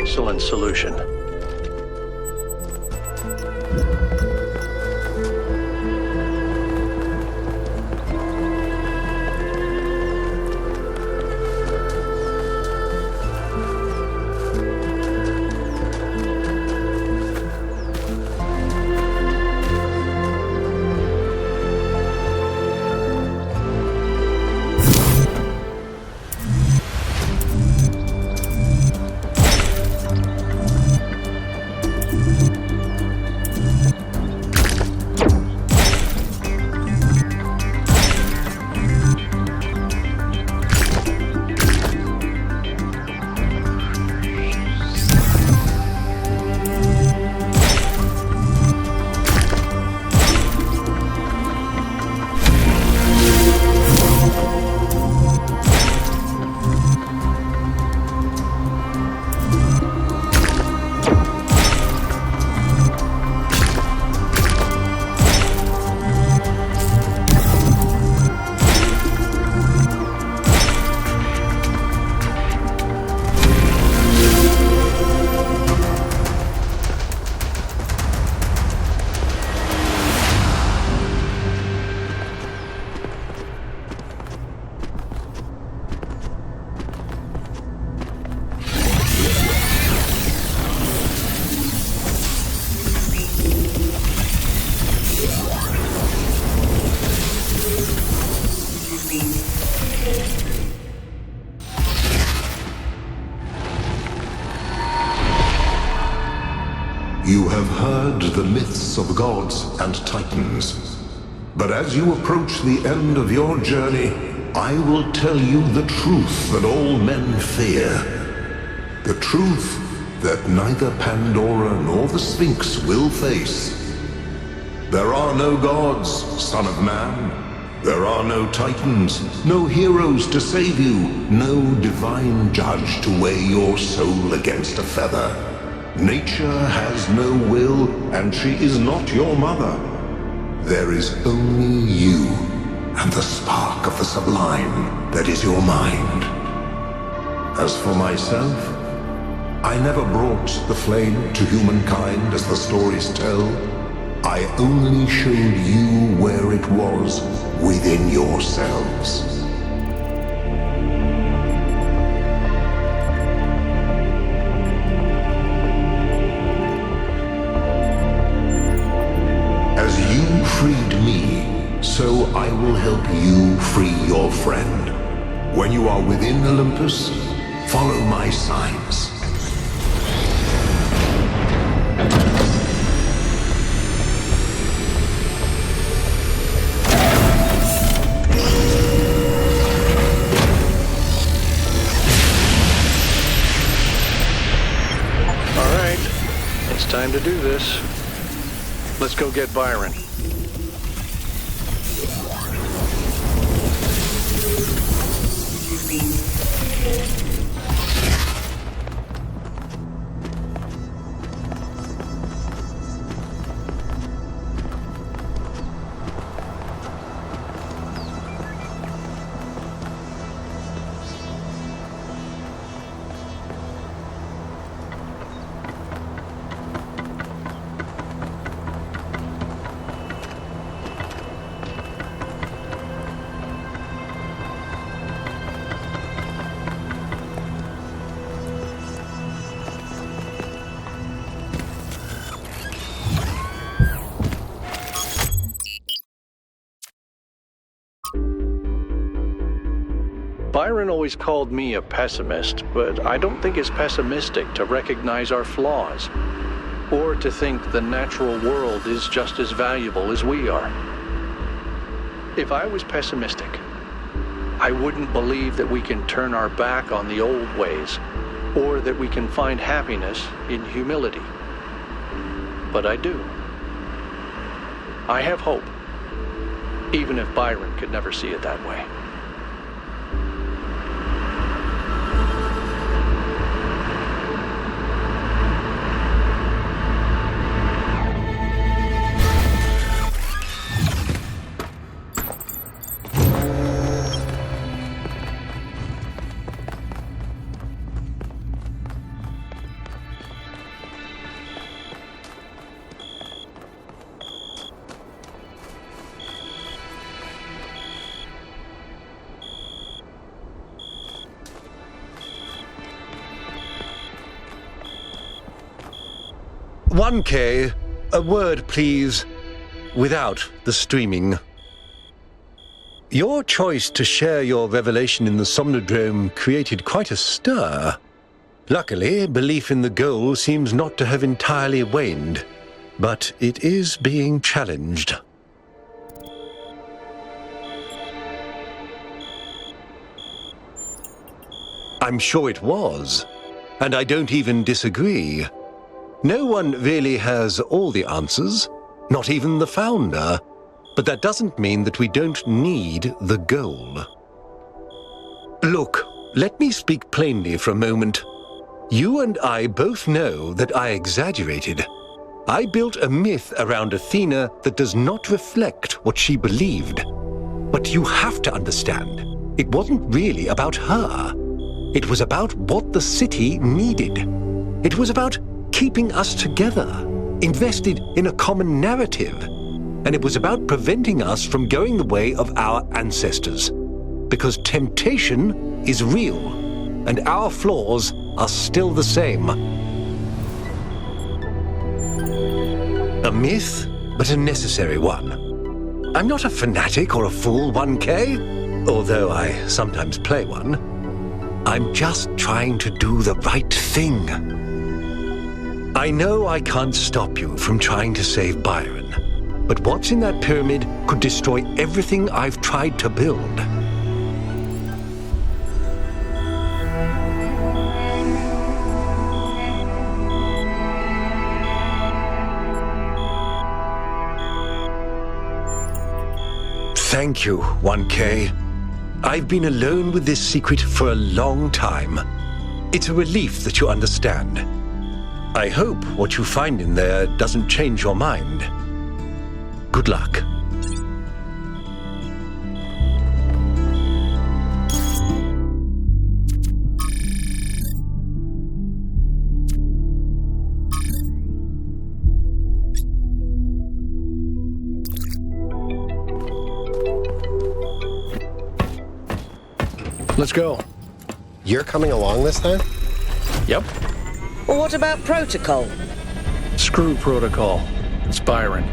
excellent solution. You have heard the myths of gods and titans. But as you approach the end of your journey, I will tell you the truth that all men fear. The truth that neither Pandora nor the Sphinx will face. There are no gods, son of man. There are no titans, no heroes to save you, no divine judge to weigh your soul against a feather. Nature has no will, and she is not your mother. There is only you, and the spark of the sublime that is your mind. As for myself, I never brought the flame to humankind as the stories tell. I only showed you where it was within yourselves. As you freed me, so I will help you free your friend. When you are within Olympus, follow my signs. Time to do this. Let's go get Byron. Byron always called me a pessimist, but I don't think it's pessimistic to recognize our flaws, or to think the natural world is just as valuable as we are. If I was pessimistic, I wouldn't believe that we can turn our back on the old ways, or that we can find happiness in humility. But I do. I have hope, even if Byron could never see it that way. 1K, a word please, without the streaming. Your choice to share your revelation in the Somnodrome created quite a stir. Luckily, belief in the goal seems not to have entirely waned, but it is being challenged. I'm sure it was, and I don't even disagree. No one really has all the answers, not even the founder, but that doesn't mean that we don't need the goal. Look, let me speak plainly for a moment. You and I both know that I exaggerated. I built a myth around Athena that does not reflect what she believed. But you have to understand, it wasn't really about her. It was about what the city needed. It was about keeping us together, invested in a common narrative. And it was about preventing us from going the way of our ancestors. Because temptation is real, and our flaws are still the same. A myth, but a necessary one. I'm not a fanatic or a fool, 1K, although I sometimes play one. I'm just trying to do the right thing. I know I can't stop you from trying to save Byron, but what's in that pyramid could destroy everything I've tried to build. Thank you, 1K. I've been alone with this secret for a long time. It's a relief that you understand. I hope what you find in there doesn't change your mind. Good luck. Let's go. You're coming along this time? Yep. Well, what about protocol? Screw protocol. It's Byron.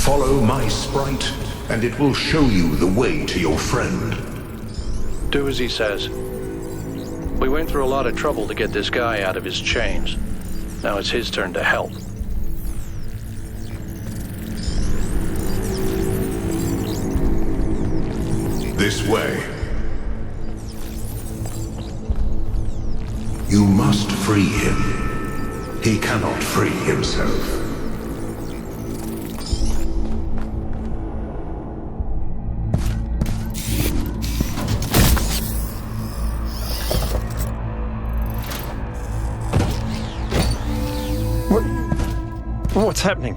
Follow my sprite, and it will show you the way to your friend. Do as he says. We went through a lot of trouble to get this guy out of his chains. Now it's his turn to help. This way. You must free him. He cannot free himself. What's happening?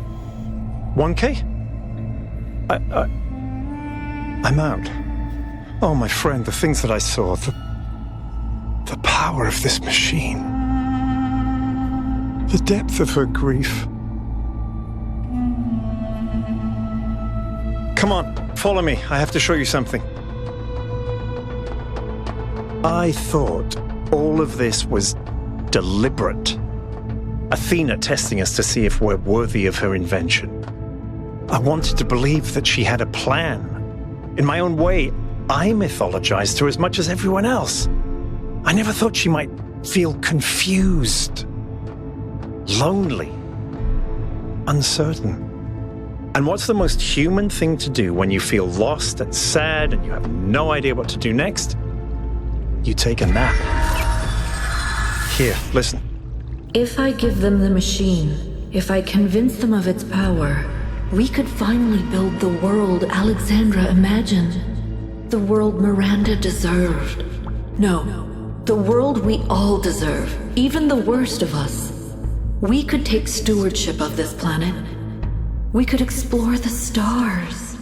1K? I'm out. Oh, my friend, the things that I saw, the power of this machine, the depth of her grief. Come on, follow me. I have to show you something. I thought all of this was deliberate. Athena testing us to see if we're worthy of her invention. I wanted to believe that she had a plan. In my own way, I mythologized her as much as everyone else. I never thought she might feel confused, lonely, uncertain. And what's the most human thing to do when you feel lost and sad and you have no idea what to do next? You take a nap. Here, listen. If I give them the machine, if I convince them of its power, we could finally build the world Alexandra imagined. The world Miranda deserved. No, the world we all deserve, even the worst of us. We could take stewardship of this planet. We could explore the stars.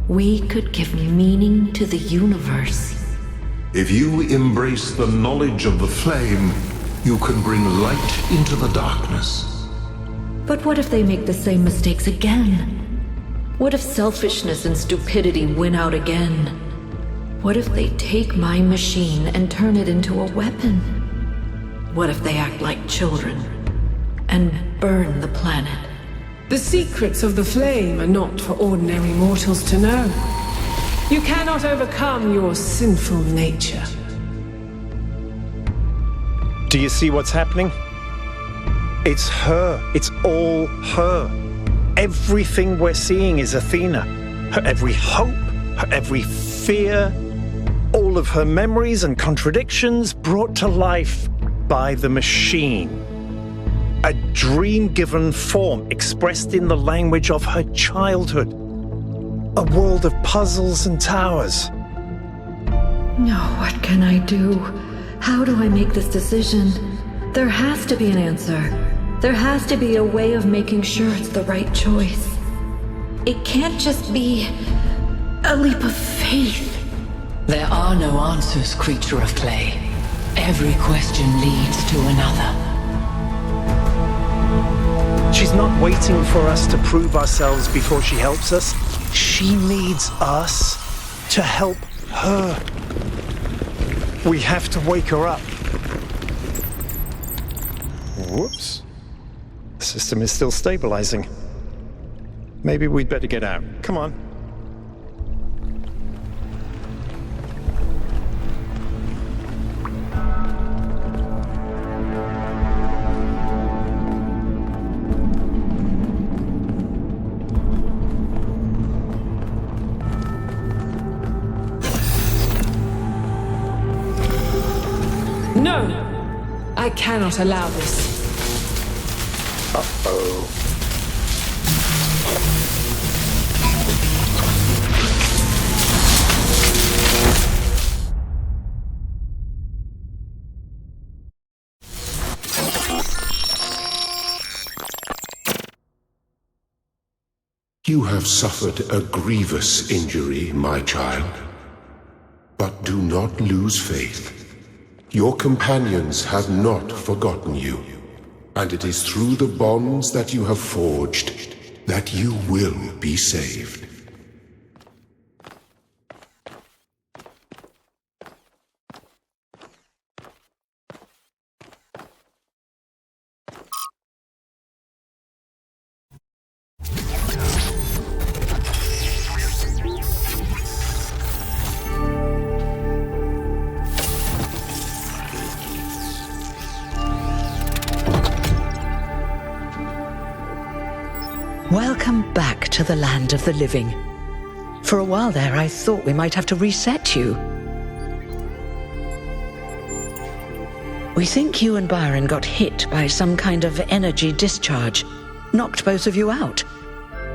We could give meaning to the universe. If you embrace the knowledge of the flame, you can bring light into the darkness. But what if they make the same mistakes again? What if selfishness and stupidity win out again? What if they take my machine and turn it into a weapon? What if they act like children and burn the planet? The secrets of the flame are not for ordinary mortals to know. You cannot overcome your sinful nature. Do you see what's happening? It's her. It's all her. Everything we're seeing is Athena. Her every hope, her every fear, all of her memories and contradictions brought to life by the machine. A dream-given form expressed in the language of her childhood. A world of puzzles and towers. No, what can I do? How do I make this decision? There has to be an answer. There has to be a way of making sure it's the right choice. It can't just be a leap of faith. There are no answers, creature of clay. Every question leads to another. She's not waiting for us to prove ourselves before she helps us. She needs us to help her. We have to wake her up. Whoops. The system is still stabilizing. Maybe we'd better get out. Come on. No! I cannot allow this. Uh-oh. You have suffered a grievous injury, my child. But do not lose faith. Your companions have not forgotten you, and it is through the bonds that you have forged that you will be saved. Welcome back to the land of the living. For a while there, I thought we might have to reset you. We think you and Byron got hit by some kind of energy discharge. Knocked both of you out.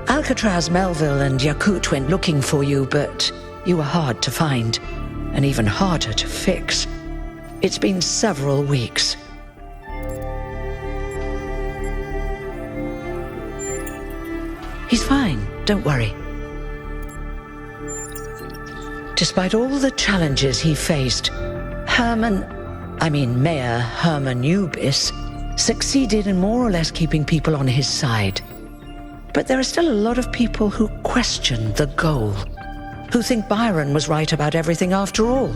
Alcatraz, Melville, and Yakut went looking for you, but you were hard to find, and even harder to fix. It's been several weeks. He's fine, don't worry. Despite all the challenges he faced, Mayor Herman Ubis succeeded in more or less keeping people on his side. But there are still a lot of people who question the goal, who think Byron was right about everything after all.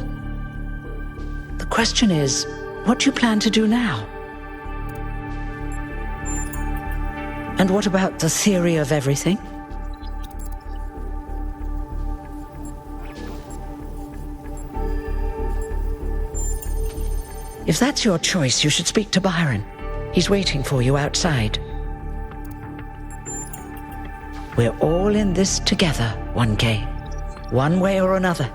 The question is, what do you plan to do now? And what about the theory of everything? If that's your choice, you should speak to Byron. He's waiting for you outside. We're all in this together, 1K. One way or another.